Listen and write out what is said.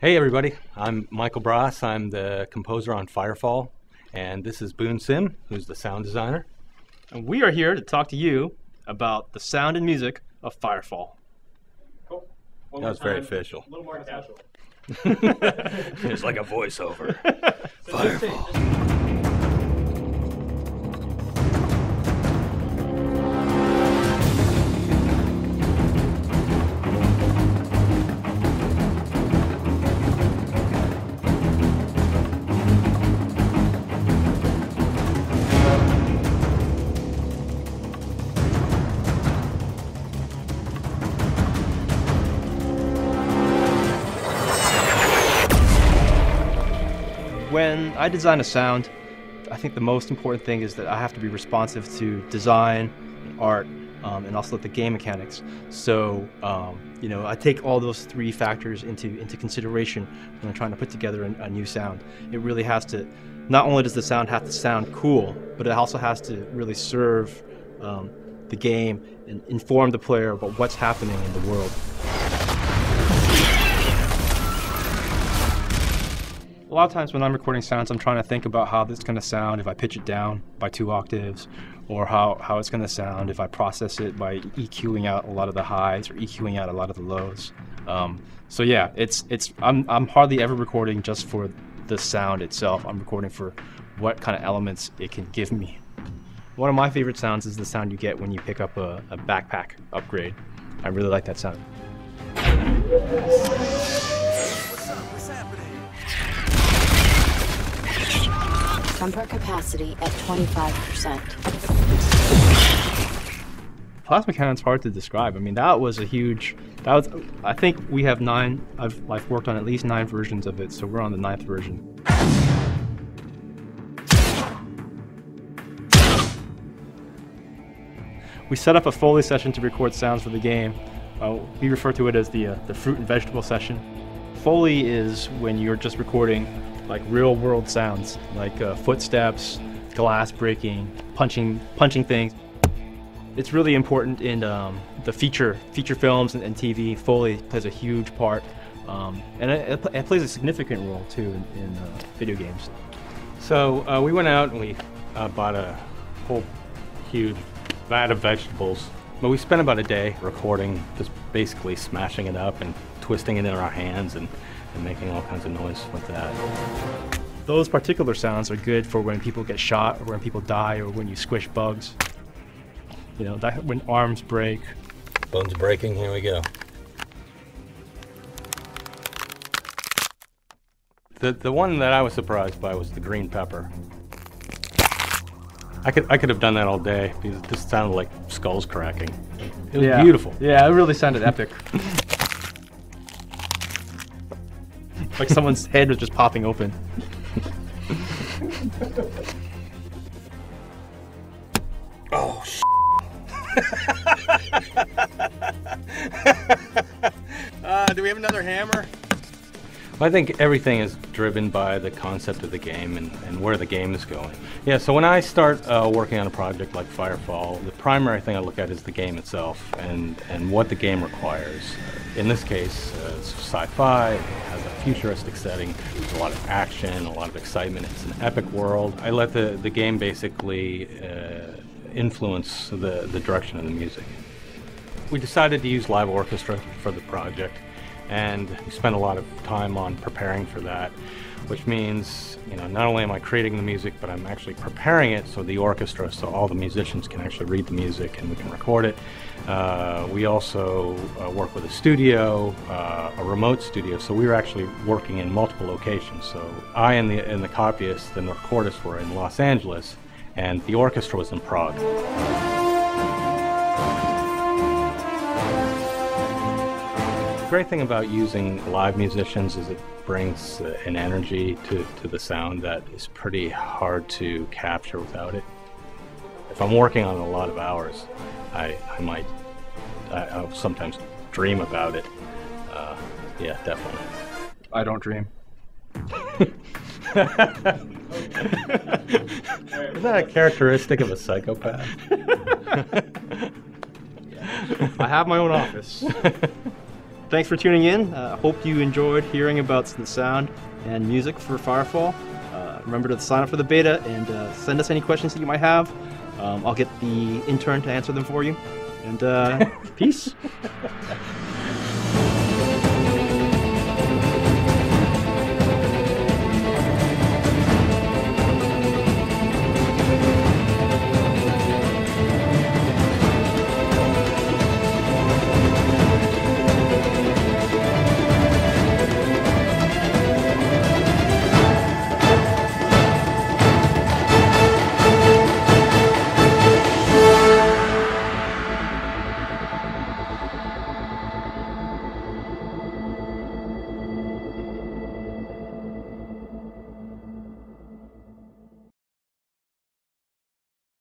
Hey everybody, I'm Michael Brass. I'm the composer on Firefall, and this is Boone Sim, who's the sound designer. And we are here to talk to you about the sound and music of Firefall. Cool. That was very official. A little more casual. It's like a voiceover. Firefall. When I design a sound, I think the most important thing is that I have to be responsive to design, art, and also the game mechanics. So, I take all those three factors into consideration when I'm trying to put together a new sound. It really has to, not only does the sound have to sound cool, but it also has to really serve the game and inform the player about what's happening in the world. A lot of times when I'm recording sounds, I'm trying to think about how this is going to sound if I pitch it down by 2 octaves, or how it's going to sound if I process it by EQing out a lot of the highs or EQing out a lot of the lows. So yeah, I'm hardly ever recording just for the sound itself. I'm recording for what kind of elements it can give me. One of my favorite sounds is the sound you get when you pick up a backpack upgrade. I really like that sound. Bumper capacity at 25%. Plasma cannon's hard to describe. I mean, I think we have 9, I've worked on at least 9 versions of it, so we're on the 9th version. We set up a Foley session to record sounds for the game. We refer to it as the fruit and vegetable session. Foley is when you're just recording like real world sounds, like footsteps, glass breaking, punching things. It's really important in the feature films and TV. Foley plays a huge part, and it plays a significant role too in video games. So we went out and we bought a whole huge vat of vegetables, but we spent about a day recording, just basically smashing it up and twisting it in our hands and making all kinds of noise with that. Those particular sounds are good for when people get shot, or when people die, or when you squish bugs. When arms break. Bones breaking, here we go. The one that I was surprised by was the green pepper. I could have done that all day because it just sounded like skulls cracking. It was beautiful. Yeah, it really sounded epic. Like someone's head was just popping open. Oh, do we have another hammer? I think everything is driven by the concept of the game and where the game is going. Yeah, so when I start working on a project like Firefall, the primary thing I look at is the game itself and what the game requires. In this case, it's sci-fi, it has a futuristic setting, there's a lot of action, a lot of excitement, it's an epic world. I let the game basically influence the direction of the music. We decided to use live orchestra for the project, and we spent a lot of time on preparing for that, which means, not only am I creating the music, but I'm actually preparing it so the orchestra, so all the musicians can actually read the music and we can record it. We also work with a studio, a remote studio, so we were actually working in multiple locations. So I and the copyist and the recordist were in Los Angeles, and the orchestra was in Prague. The great thing about using live musicians is it brings an energy to the sound that is pretty hard to capture without it. If I'm working on it a lot of hours, I'll sometimes dream about it. Yeah, definitely. I don't dream. Is that a characteristic of a psychopath? I have my own office. thanks for tuning in. Hope you enjoyed hearing about the sound and music for Firefall. Remember to sign up for the beta and send us any questions that you might have. I'll get the intern to answer them for you. And peace.